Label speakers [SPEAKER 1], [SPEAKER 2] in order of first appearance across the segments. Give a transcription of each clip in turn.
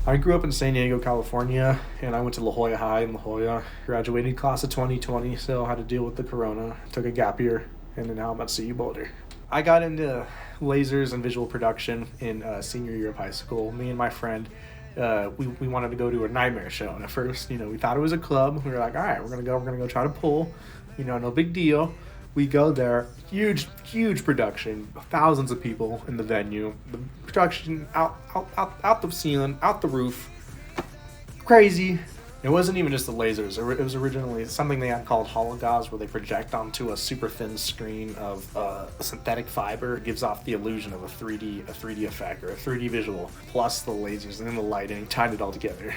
[SPEAKER 1] I grew up in San Diego, California, and I went to La Jolla High in La Jolla. Graduated class of 2020, so I had to deal with the corona. Took a gap year, and then now I'm at CU Boulder. I got into lasers and visual production in senior year of high school. Me and my friend, we wanted to go to a Nightmare show, and at first, we thought it was a club. We were like, all right, we're gonna go try to pull. No big deal. We go there, huge production, thousands of people in the venue. The production out the ceiling, out the roof, crazy. It wasn't even just the lasers. It was originally something they had called hologauze, where they project onto a super thin screen of synthetic fiber. It gives off the illusion of a 3D effect or a 3D visual, plus the lasers and then the lighting, tied it all together.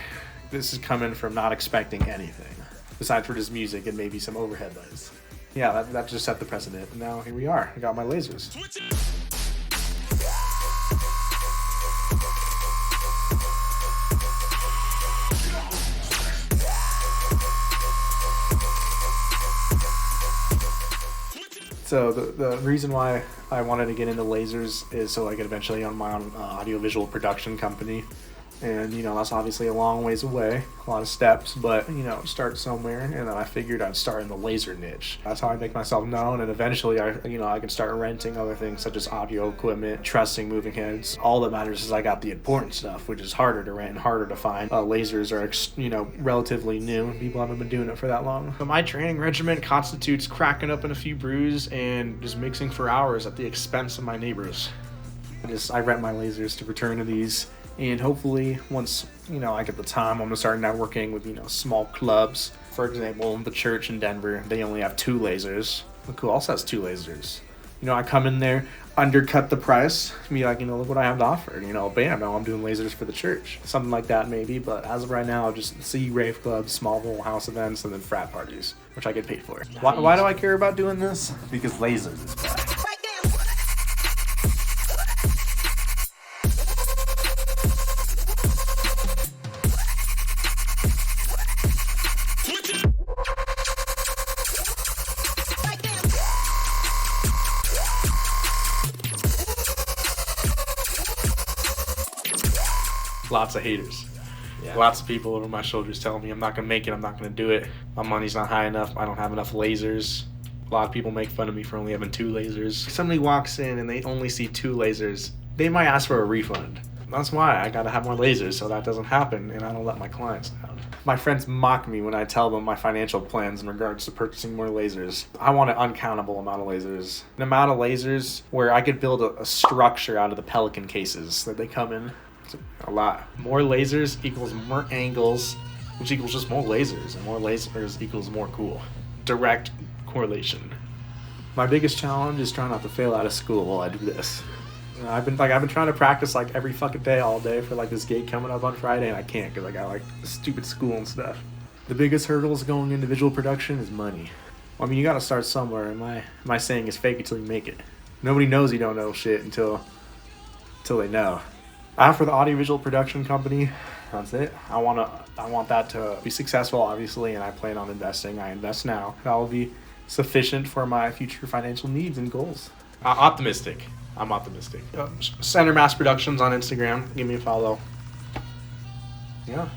[SPEAKER 1] This is coming from not expecting anything, besides for just music and maybe some overhead lights. Yeah, that just set the precedent, and now here we are. I got my lasers. So the reason why I wanted to get into lasers is so I could eventually own my own audiovisual production company. And, that's obviously a long ways away, a lot of steps, but, start somewhere. And then I figured I'd start in the laser niche. That's how I make myself known. And eventually I can start renting other things such as audio equipment, trussing, moving heads. All that matters is I got the important stuff, which is harder to rent and harder to find. Lasers are, relatively new. People haven't been doing it for that long. So my training regimen constitutes cracking up in a few brews and just mixing for hours at the expense of my neighbors. I rent my lasers to fraternities. And hopefully, once, I get the time, I'm going to start networking with, small clubs. For example, the church in Denver, they only have 2 lasers. Look who else has 2 lasers. I come in there, undercut the price, be like, look what I have to offer. Bam, now I'm doing lasers for the church. Something like that maybe, but as of right now, I'll just see rave clubs, small little house events, and then frat parties, which I get paid for. Why do I care about doing this? Because lasers is fun. Lots of haters. Yeah. Lots of people over my shoulders telling me I'm not going to make it, I'm not going to do it. My money's not high enough, I don't have enough lasers. A lot of people make fun of me for only having 2 lasers. If somebody walks in and they only see 2 lasers, they might ask for a refund. That's why I got to have more lasers so that doesn't happen, and I don't let my clients down. My friends mock me when I tell them my financial plans in regards to purchasing more lasers. I want an uncountable amount of lasers. An amount of lasers where I could build a structure out of the Pelican cases that they come in. A lot. More lasers equals more angles, which equals just more lasers, and more lasers equals more cool. Direct correlation. My biggest challenge is trying not to fail out of school while I do this. I've been trying to practice every fucking day, all day for this gig coming up on Friday, and I can't because I got stupid school and stuff. The biggest hurdles going into visual production is money. I mean, you got to start somewhere, and my saying is fake it till you make it. Nobody knows you don't know shit until they know. After the audiovisual production company, that's it. I want that to be successful, obviously, and I plan on investing. I invest now. That will be sufficient for my future financial needs and goals. I'm optimistic. Center Mass Productions on Instagram. Give me a follow. Yeah.